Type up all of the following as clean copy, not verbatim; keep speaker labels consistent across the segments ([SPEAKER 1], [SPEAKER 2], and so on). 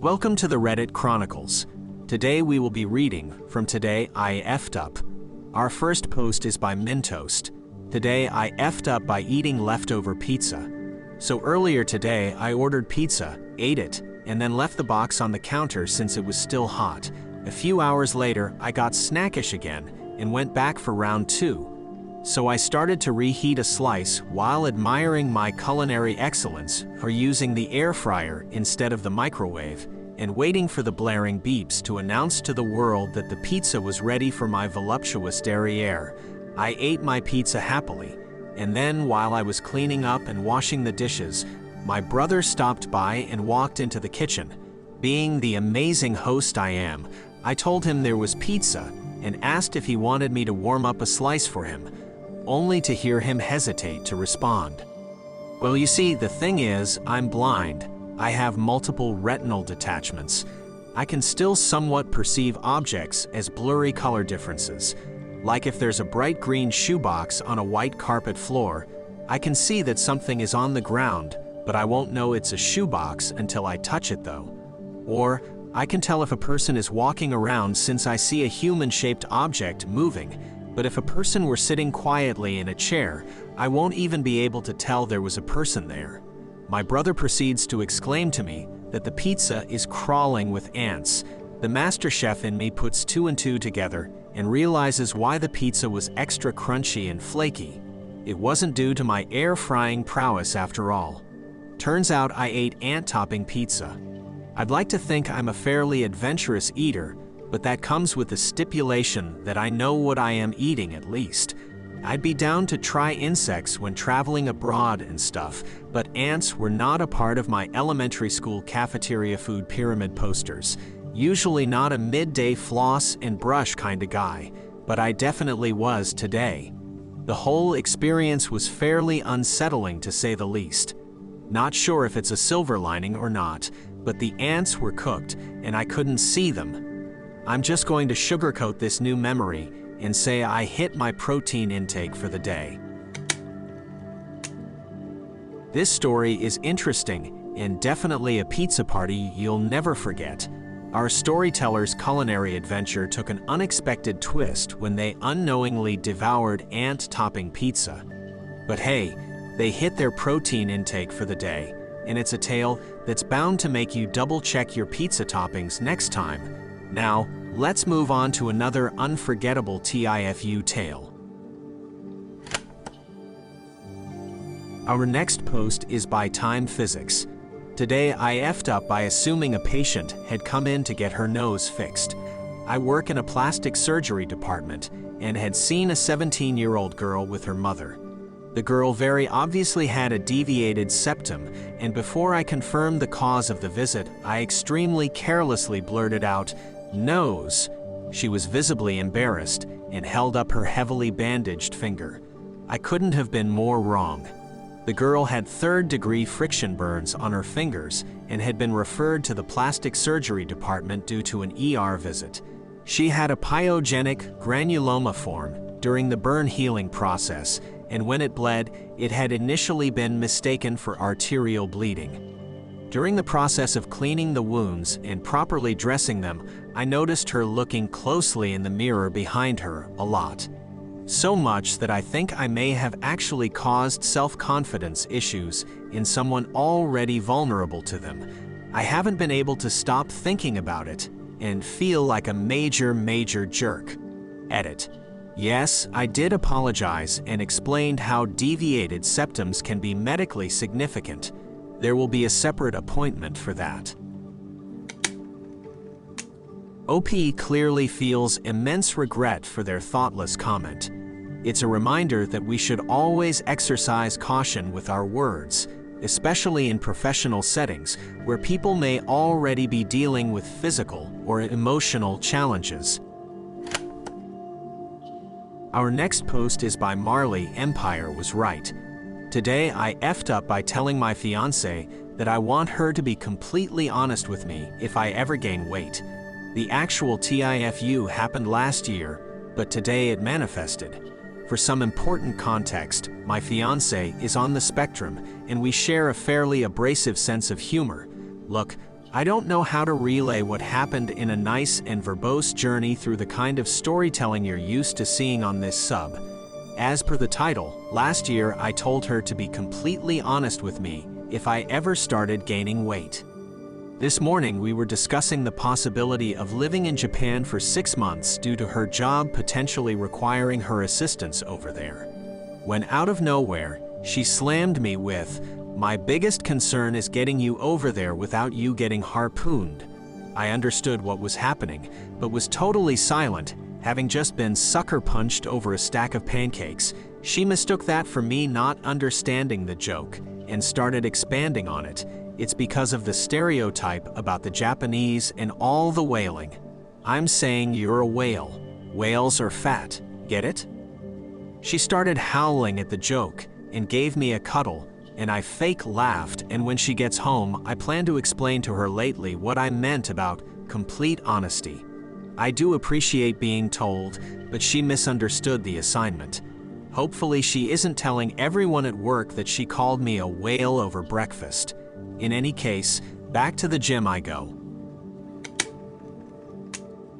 [SPEAKER 1] Welcome to the Reddit Chronicles. Today we will be reading from Today I F'd Up. Our first post is by Mintoast. Today I F'd up by eating leftover pizza. So earlier today I ordered pizza, ate it, and then left the box on the counter since it was still hot. A few hours later I got snackish again and went back for round 2. So I started to reheat a slice while admiring my culinary excellence for using the air fryer instead of the microwave and waiting for the blaring beeps to announce to the world that the pizza was ready for my voluptuous derriere. I ate my pizza happily, and then while I was cleaning up and washing the dishes, my brother stopped by and walked into the kitchen. Being the amazing host I am, I told him there was pizza and asked if he wanted me to warm up a slice for him, only to hear him hesitate to respond. Well, you see, the thing is, I'm blind. I have multiple retinal detachments. I can still somewhat perceive objects as blurry color differences. Like if there's a bright green shoebox on a white carpet floor, I can see that something is on the ground, but I won't know it's a shoebox until I touch it though. Or I can tell if a person is walking around since I see a human-shaped object moving. But if a person were sitting quietly in a chair, I won't even be able to tell there was a person there. My brother proceeds to exclaim to me that the pizza is crawling with ants. The master chef in me puts 2 and 2 together and realizes why the pizza was extra crunchy and flaky. It wasn't due to my air frying prowess after all. Turns out I ate ant-topping pizza. I'd like to think I'm a fairly adventurous eater, but that comes with the stipulation that I know what I am eating at least. I'd be down to try insects when traveling abroad and stuff, but ants were not a part of my elementary school cafeteria food pyramid posters. Usually not a midday floss and brush kind of guy, but I definitely was today. The whole experience was fairly unsettling to say the least. Not sure if it's a silver lining or not, but the ants were cooked and I couldn't see them. I'm just going to sugarcoat this new memory and say I hit my protein intake for the day. This story is interesting and definitely a pizza party you'll never forget. Our storyteller's culinary adventure took an unexpected twist when they unknowingly devoured ant-topping pizza. But hey, they hit their protein intake for the day, and it's a tale that's bound to make you double-check your pizza toppings next time. Now, let's move on to another unforgettable TIFU tale. Our next post is by Time Physics. Today I F'd up by assuming a patient had come in to get her nose fixed. I work in a plastic surgery department and had seen a 17-year-old girl with her mother. The girl very obviously had a deviated septum, and before I confirmed the cause of the visit, I extremely carelessly blurted out, "Nose." She was visibly embarrassed and held up her heavily bandaged finger. I couldn't have been more wrong. The girl had third-degree friction burns on her fingers and had been referred to the plastic surgery department due to an ER visit. She had a pyogenic granuloma form during the burn healing process, and when it bled, it had initially been mistaken for arterial bleeding. During the process of cleaning the wounds and properly dressing them, I noticed her looking closely in the mirror behind her a lot. So much that I think I may have actually caused self-confidence issues in someone already vulnerable to them. I haven't been able to stop thinking about it and feel like a major jerk. Edit. Yes, I did apologize and explained how deviated septums can be medically significant. There will be a separate appointment for that. OP clearly feels immense regret for their thoughtless comment. It's a reminder that we should always exercise caution with our words, especially in professional settings where people may already be dealing with physical or emotional challenges. Our next post is by Marley. Empire was right. Today I F'd up by telling my fiancée that I want her to be completely honest with me if I ever gain weight. The actual TIFU happened last year, but today it manifested. For some important context, my fiancé is on the spectrum and we share a fairly abrasive sense of humor. Look, I don't know how to relay what happened in a nice and verbose journey through the kind of storytelling you're used to seeing on this sub. As per the title, last year I told her to be completely honest with me if I ever started gaining weight. This morning we were discussing the possibility of living in Japan for 6 months due to her job potentially requiring her assistance over there. When out of nowhere, she slammed me with, "My biggest concern is getting you over there without you getting harpooned." I understood what was happening, but was totally silent, having just been sucker punched over a stack of pancakes. She mistook that for me not understanding the joke and started expanding on it. It's because of the stereotype about the Japanese and all the whaling. I'm saying you're a whale. Whales are fat. Get it? She started howling at the joke and gave me a cuddle, and I fake laughed, and when she gets home, I plan to explain to her lately what I meant about complete honesty. I do appreciate being told, but she misunderstood the assignment. Hopefully she isn't telling everyone at work that she called me a whale over breakfast. In any case, back to the gym I go.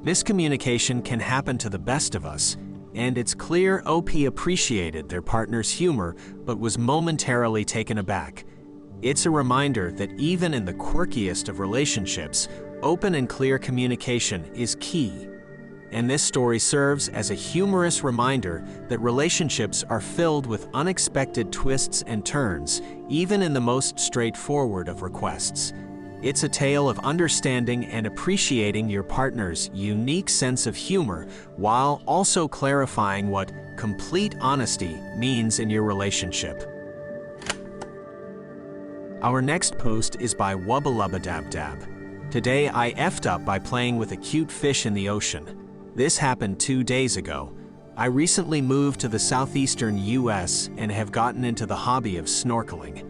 [SPEAKER 1] Miscommunication can happen to the best of us, and it's clear OP appreciated their partner's humor but was momentarily taken aback. It's a reminder that even in the quirkiest of relationships, open and clear communication is key. And this story serves as a humorous reminder that relationships are filled with unexpected twists and turns, even in the most straightforward of requests. It's a tale of understanding and appreciating your partner's unique sense of humor while also clarifying what complete honesty means in your relationship. Our next post is by Wubbalubadabdab. Today I effed up by playing with a cute fish in the ocean. This happened 2 days ago. I recently moved to the southeastern US and have gotten into the hobby of snorkeling.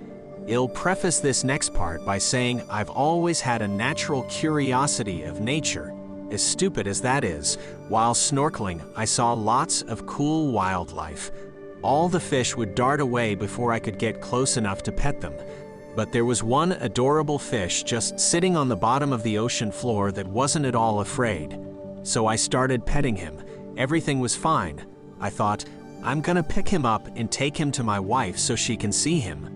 [SPEAKER 1] I'll preface this next part by saying I've always had a natural curiosity of nature. As stupid as that is, while snorkeling, I saw lots of cool wildlife. All the fish would dart away before I could get close enough to pet them. But there was one adorable fish just sitting on the bottom of the ocean floor that wasn't at all afraid. So I started petting him. Everything was fine. I thought, I'm gonna pick him up and take him to my wife so she can see him.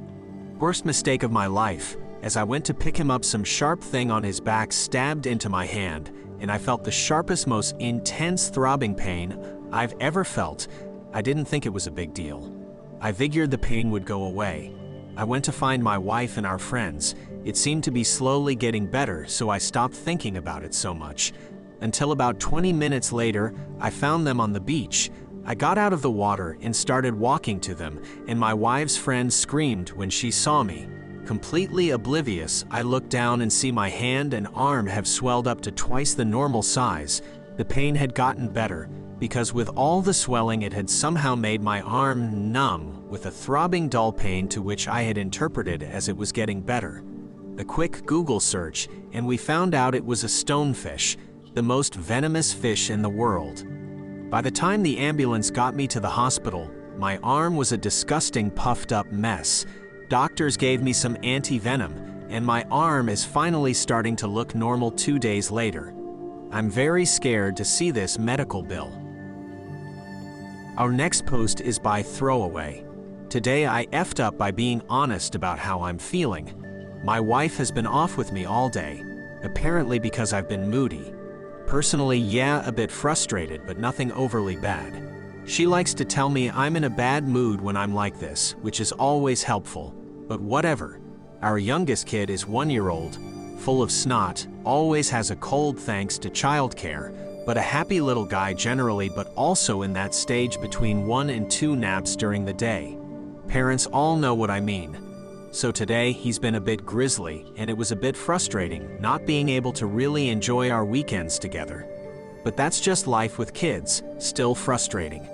[SPEAKER 1] Worst mistake of my life. As I went to pick him up, some sharp thing on his back stabbed into my hand, and I felt the sharpest, most intense throbbing pain I've ever felt. I didn't think it was a big deal. I figured the pain would go away. I went to find my wife and our friends. It seemed to be slowly getting better, so I stopped thinking about it so much. Until about 20 minutes later, I found them on the beach. I got out of the water and started walking to them, and my wife's friend screamed when she saw me. Completely oblivious, I looked down and see my hand and arm have swelled up to twice the normal size. The pain had gotten better, because with all the swelling it had somehow made my arm numb with a throbbing dull pain to which I had interpreted as it was getting better. A quick Google search, and we found out it was a stonefish, the most venomous fish in the world. By the time the ambulance got me to the hospital, my arm was a disgusting puffed up mess. Doctors gave me some anti-venom, and my arm is finally starting to look normal 2 days later. I'm very scared to see this medical bill. Our next post is by Throwaway. Today I effed up by being honest about how I'm feeling. My wife has been off with me all day, apparently because I've been moody. Personally, yeah, a bit frustrated, but nothing overly bad. She likes to tell me I'm in a bad mood when I'm like this, which is always helpful, but whatever. Our youngest kid is 1 year old, full of snot, always has a cold thanks to childcare, but a happy little guy generally, but also in that stage between 1 and 2 naps during the day. Parents all know what I mean. So today he's been a bit grisly, and it was a bit frustrating not being able to really enjoy our weekends together. But that's just life with kids, still frustrating.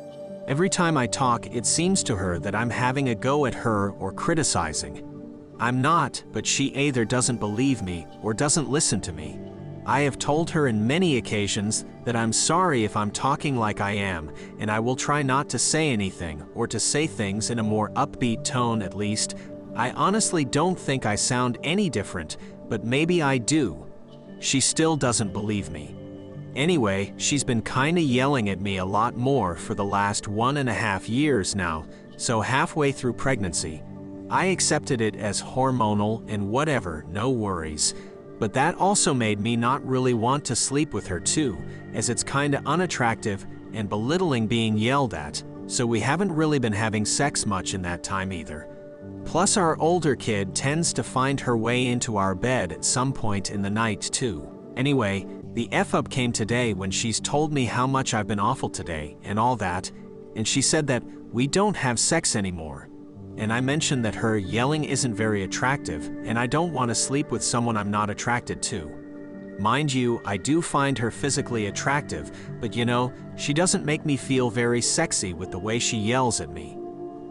[SPEAKER 1] Every time I talk, it seems to her that I'm having a go at her or criticizing. I'm not, but she either doesn't believe me or doesn't listen to me. I have told her in many occasions that I'm sorry if I'm talking like I am, and I will try not to say anything or to say things in a more upbeat tone at least. I honestly don't think I sound any different, but maybe I do. She still doesn't believe me. Anyway, she's been kinda yelling at me a lot more for the last 1.5 years now, so halfway through pregnancy, I accepted it as hormonal and whatever, no worries. But that also made me not really want to sleep with her too, as it's kinda unattractive and belittling being yelled at, so we haven't really been having sex much in that time either. Plus our older kid tends to find her way into our bed at some point in the night too. Anyway, the F-up came today when she's told me how much I've been awful today and all that, and she said that we don't have sex anymore. And I mentioned that her yelling isn't very attractive, and I don't want to sleep with someone I'm not attracted to. Mind you, I do find her physically attractive, but you know, she doesn't make me feel very sexy with the way she yells at me.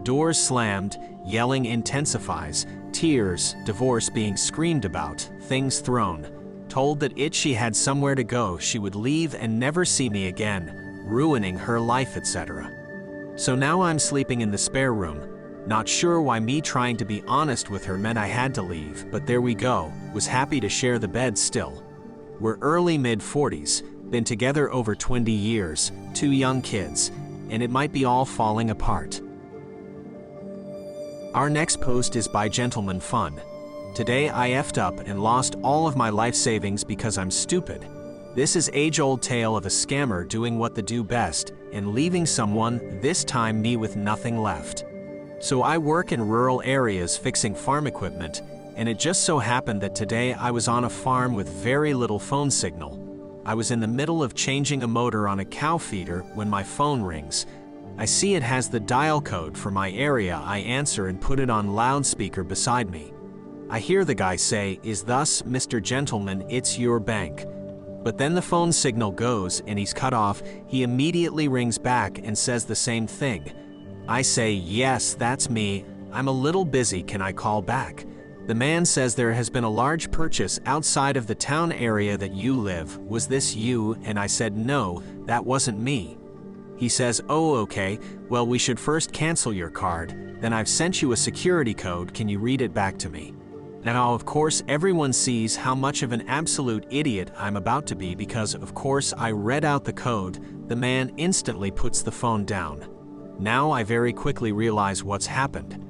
[SPEAKER 1] Doors slammed, yelling intensifies, tears, divorce being screamed about, things thrown. Told that she had somewhere to go, she would leave and never see me again, ruining her life, etc. So now I'm sleeping in the spare room. Not sure why me trying to be honest with her meant I had to leave, but there we go, was happy to share the bed still. We're early mid-40s, been together over 20 years, 2 young kids, and it might be all falling apart. Our next post is by Gentleman Fun. Today I effed up and lost all of my life savings because I'm stupid. This is age-old tale of a scammer doing what they do best and leaving someone, this time me, with nothing left. So I work in rural areas fixing farm equipment, and it just so happened that today I was on a farm with very little phone signal. I was in the middle of changing a motor on a cow feeder when my phone rings. I see it has the dial code for my area. I answer and put it on loudspeaker beside me. I hear the guy say, "Is thus, Mr. Gentleman, it's your bank." But then the phone signal goes and he's cut off. He immediately rings back and says the same thing. I say, "Yes, that's me. I'm a little busy, can I call back?" The man says there has been a large purchase outside of the town area that you live. Was this you? And I said, "No, that wasn't me." He says, "Oh, okay, well, we should first cancel your card. Then I've sent you a security code, can you read it back to me?" Now, of course, everyone sees how much of an absolute idiot I'm about to be because, of course, I read out the code. The man instantly puts the phone down. Now I very quickly realize what's happened.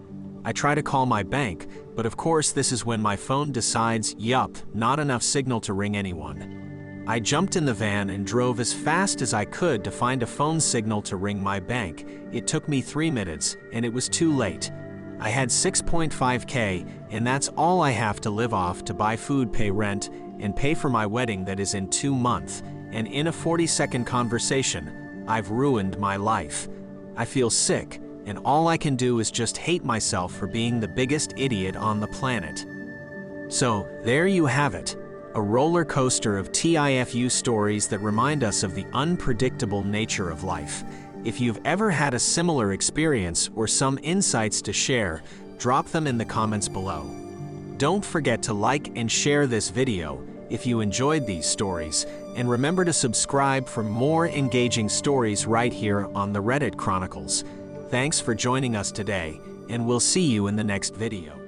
[SPEAKER 1] I try to call my bank, but of course this is when my phone decides, yup, not enough signal to ring anyone. I jumped in the van and drove as fast as I could to find a phone signal to ring my bank. It took me 3 minutes, and it was too late. I had 6.5K, and that's all I have to live off to buy food, pay rent, and pay for my wedding that is in 2 months. And in a 40-second conversation, I've ruined my life. I feel sick, and all I can do is just hate myself for being the biggest idiot on the planet. So, there you have it. A roller coaster of TIFU stories that remind us of the unpredictable nature of life. If you've ever had a similar experience or some insights to share, drop them in the comments below. Don't forget to like and share this video if you enjoyed these stories, and remember to subscribe for more engaging stories right here on the Reddit Chronicles. Thanks for joining us today, and we'll see you in the next video.